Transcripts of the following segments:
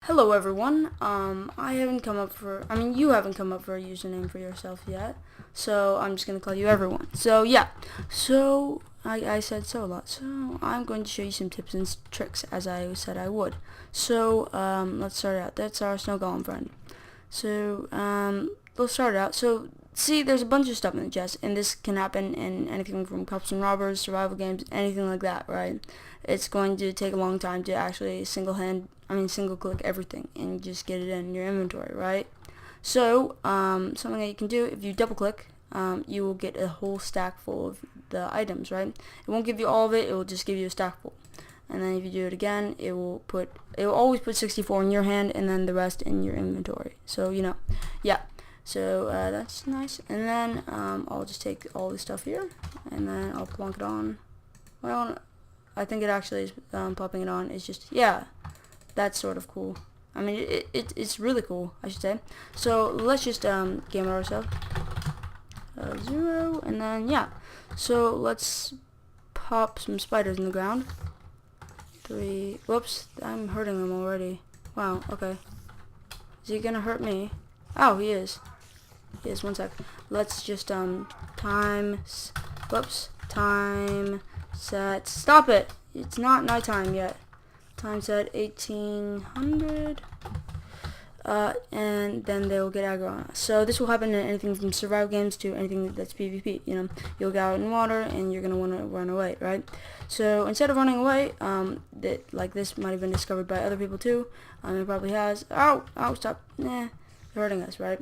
Hello everyone. You haven't come up for a username for yourself yet. So I'm just gonna call you everyone. So yeah. So I said so a lot. So I'm going to show you some tips and tricks as I said I would. So let's start out. That's our snow golem friend. So let's start out. So see, there's a bunch of stuff in the chest, and this can happen in anything from cops and robbers, survival games, anything like that, right? It's going to take a long time to actually single click everything and just get it in your inventory, right? So something that you can do, if you double click, you will get a whole stack full of the items, right? It won't give you all of it, it will just give you a stack full. And then if you do it again, it will always put 64 in your hand and then the rest in your inventory. So yeah. So that's nice. And then I'll just take all this stuff here and then I'll plonk it on. Well, I think it actually is popping it on. It's just, yeah, that's sort of cool. I mean, it's really cool, I should say. So let's just game it ourselves. 0, and then yeah. So let's pop some spiders in the ground. 3. Whoops, I'm hurting them already. Wow, okay. Is he gonna hurt me? Oh, he is. He is. 1 sec. Let's just time set. Stop it! It's not nighttime yet. Time set 1800. And then they will get aggro on us. So this will happen in anything from survival games to anything that's PvP. You'll go out in water and you're gonna want to run away, right? So instead of running away, this might have been discovered by other people too. It probably has. Ow! Stop! Nah, they're hurting us, right?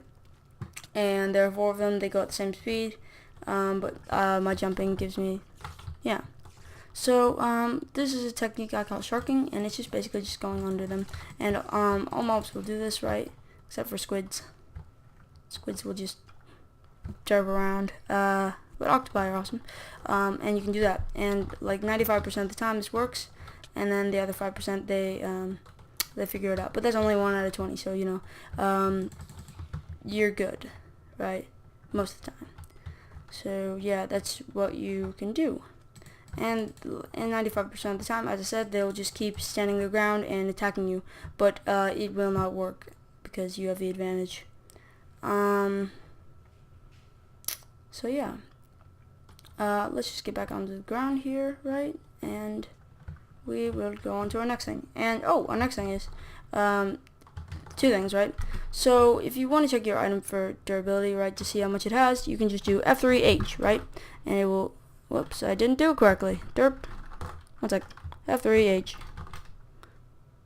And there are 4 of them. They go at the same speed, but my jumping gives me, yeah. So this is a technique I call sharking, and it's just basically just going under them. And all mobs will do this, right? Except for squids. Squids will just drive around. But octopi are awesome. And you can do that. And like 95% of the time this works, and then the other 5% they figure it out. But that's only 1 out of 20, so you're good, right? Most of the time. So yeah, that's what you can do. And 95% of the time, as I said, they'll just keep standing their ground and attacking you, but it will not work because you have the advantage. So yeah, let's just get back onto the ground here, right? And we will go on to our next thing. And our next thing is 2 things, right? So if you want to check your item for durability, right, to see how much it has, you can just do F3H, right? And it will. Whoops, I didn't do it correctly. Derp. 1 sec. F3H.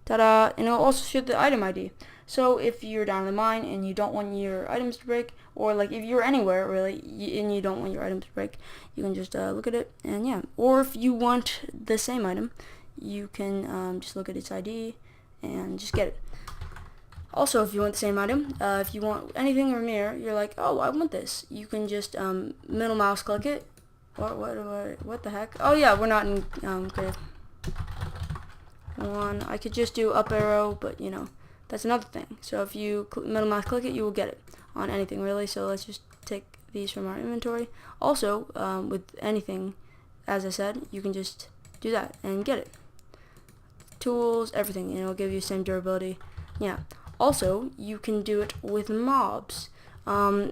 Ta-da! And it'll also show the item ID. So if you're down in the mine and you don't want your items to break, or like if you're anywhere really and you don't want your items to break, you can just look at it and yeah. Or if you want the same item, you can just look at its ID and just get it. Also, if you want the same item, if you want anything from here, you're like, oh, I want this. You can just middle mouse click it. What the heck? Oh yeah, we're not in creative. I could just do up arrow, but that's another thing. So if you middle mouse click it, you will get it on anything really. So let's just take these from our inventory. Also, with anything, as I said, you can just do that and get it. Tools, everything, and it'll give you the same durability. Yeah. Also, you can do it with mobs. In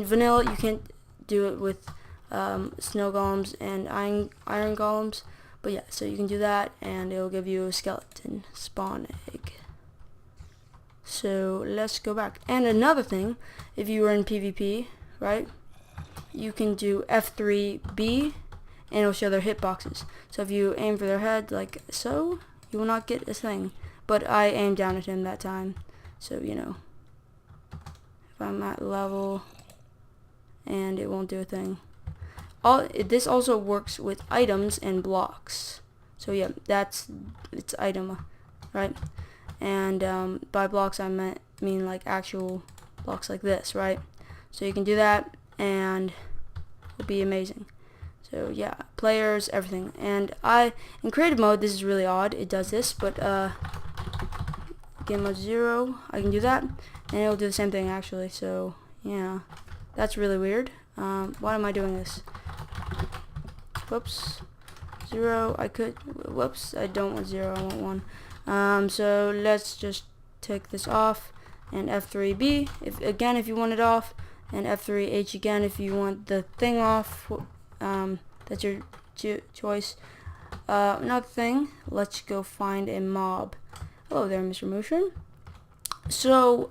vanilla, you can't do it with snow golems and iron golems, but yeah, so you can do that and it'll give you a skeleton spawn egg. So let's go back. And another thing, if you were in PvP, right, you can do F3B and it'll show their hitboxes. So if you aim for their head like so, you will not get a thing, but I aimed down at him that time, so if I'm at level and it won't do a thing. This also works with items and blocks. So yeah, it's item, right? And by blocks I mean like actual blocks like this, right? So you can do that and it'll be amazing. So yeah, players, everything. And in creative mode, this is really odd. It does this, but game mode 0, I can do that, and it'll do the same thing actually. So yeah, that's really weird. Why am I doing this? Whoops. 0, whoops, I don't want 0, I want 1. So let's just take this off, and F3B if you want it off, and F3H again if you want the thing off. That's your choice. Another thing, let's go find a mob. Hello there, Mr. Motion. So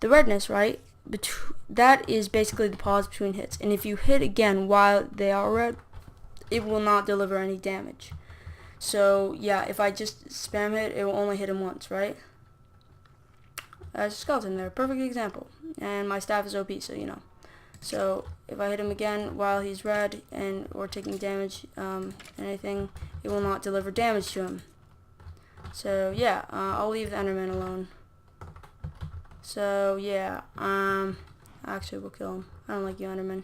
the redness, right? That is basically the pause between hits, and if you hit again while they are red, it will not deliver any damage. So yeah, if I just spam hit, it will only hit him once, right? There's a skeleton there, perfect example. And my staff is OP, so you know. So if I hit him again while he's red and or taking damage, anything, it will not deliver damage to him. So yeah, I'll leave the Enderman alone. So yeah, actually we'll kill him. I don't like you, Enderman.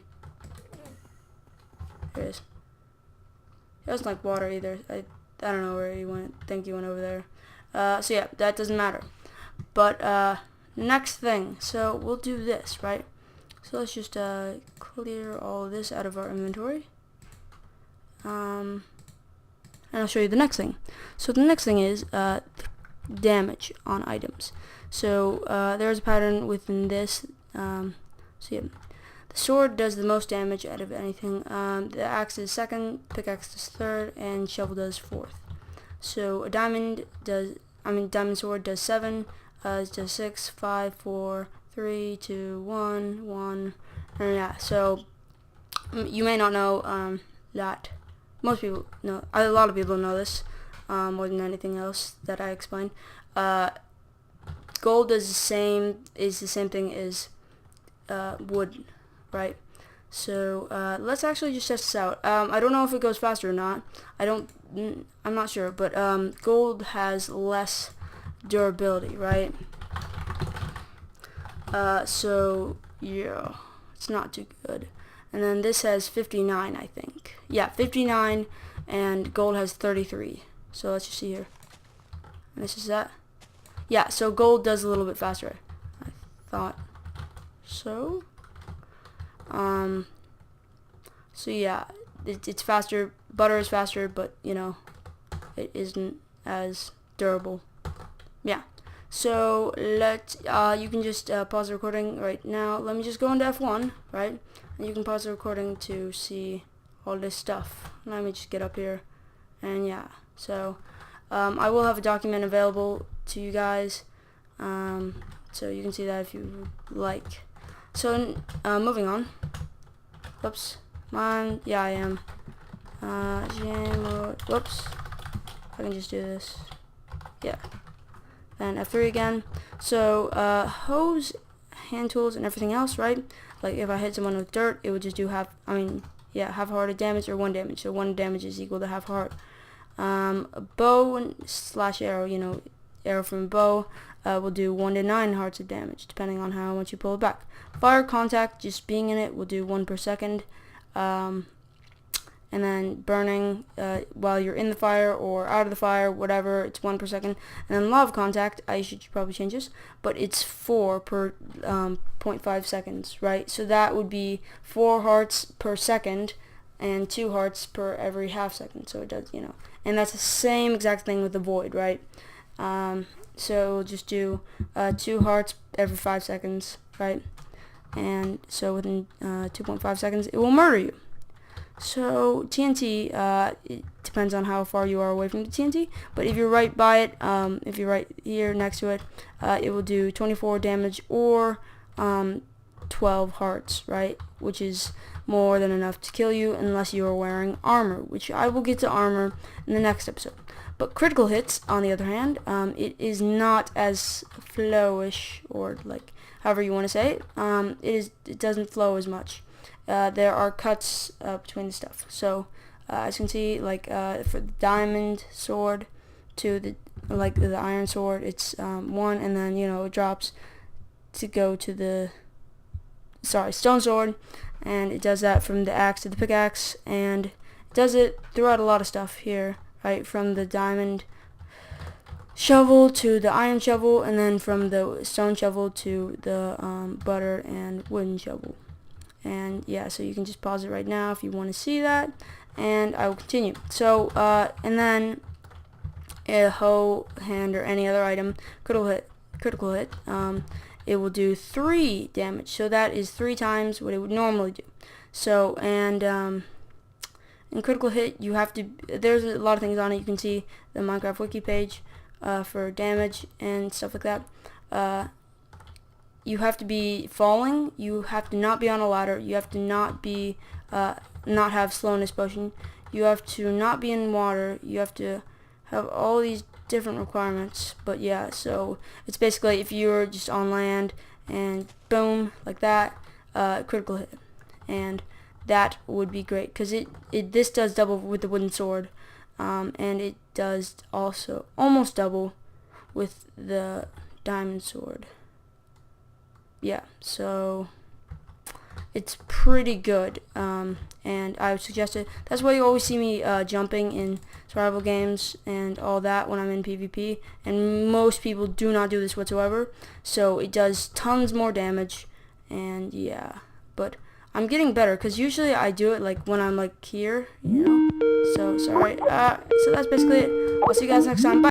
There he is. He doesn't like water either. I don't know where he went. I think he went over there. So yeah, that doesn't matter. But next thing, so we'll do this, right? So let's just clear all of this out of our inventory. And I'll show you the next thing. So the next thing is damage on items. So there's a pattern within this. So yeah, the sword does the most damage out of anything. The axe is second, pickaxe is third, and shovel does fourth. So a diamond sword does 7, it does 6, 5, 4, 3, 2, 1, and yeah. So you may not know that. Most people know. A lot of people know this more than anything else that I explained. Gold does the same thing as wood, right? So let's actually just test this out. I don't know if it goes faster or not. I'm not sure, but gold has less durability, right? So yeah, it's not too good. And then this has 59, I think. Yeah, 59, and gold has 33. So let's just see here. And this is that. Yeah, so gold does a little bit faster. I thought so. So yeah, it's faster. Butter is faster, but you know, it isn't as durable. Yeah. So you can just pause the recording right now. Let me just go into F1, right? And you can pause the recording to see all this stuff. Let me just get up here, and yeah. So I will have a document available to you guys, so you can see that if you like. So moving on. Whoops. Yeah, I am. Whoops. I can just do this. Yeah. Then F3 again. So hose, hand tools, and everything else, right? Like if I hit someone with dirt, it would just do half heart of damage or 1 damage. So 1 damage is equal to half heart. A bow / arrow, you know, arrow from a bow will do 1 to 9 hearts of damage, depending on how much you pull it back. Fire contact, just being in it, will do 1 per second. And then burning while you're in the fire or out of the fire, whatever, it's 1 per second. And then lava contact, I should probably change this, but it's 4 per 0.5 seconds, right? So that would be 4 hearts per second and 2 hearts per every half second. So it does, you know, and that's the same exact thing with the void, right? So we'll just do 2 hearts every 5 seconds, right? And so within 2.5 seconds, it will murder you. So TNT, it depends on how far you are away from the TNT, but if you're right by it, if you're right here next to it, it will do 24 damage or 12 hearts, right? Which is more than enough to kill you unless you are wearing armor, which I will get to armor in the next episode. But critical hits, on the other hand, it is not as flowish, or like however you want to say it. It doesn't flow as much. There are cuts between the stuff. So as you can see, like for the diamond sword to the iron sword, it's 1, and then you know it drops to go to the stone sword, and it does that from the axe to the pickaxe, and it does it throughout a lot of stuff here, right? From the diamond shovel to the iron shovel, and then from the stone shovel to the butter and wooden shovel. And yeah, so you can just pause it right now if you want to see that, and I will continue. So and then a hoe, hand, or any other item, critical hit, it will do 3 damage. So that is 3 times what it would normally do. So, and in critical hit, you have to, there's a lot of things on it. You can see the Minecraft wiki page for damage and stuff like that. You have to be falling, you have to not be on a ladder, you have to not be, not have slowness potion, you have to not be in water, you have to have all these different requirements. But yeah, so it's basically if you're just on land and boom, like that, critical hit. And that would be great, because this does double with the wooden sword, and it does also almost double with the diamond sword. Yeah, so it's pretty good, and I would suggest it. That's why you always see me jumping in survival games and all that when I'm in PvP, and most people do not do this whatsoever. So it does tons more damage, and yeah, but I'm getting better, because usually I do it like when I'm like here, you know. So sorry. So that's basically it. I'll see you guys next time. Bye.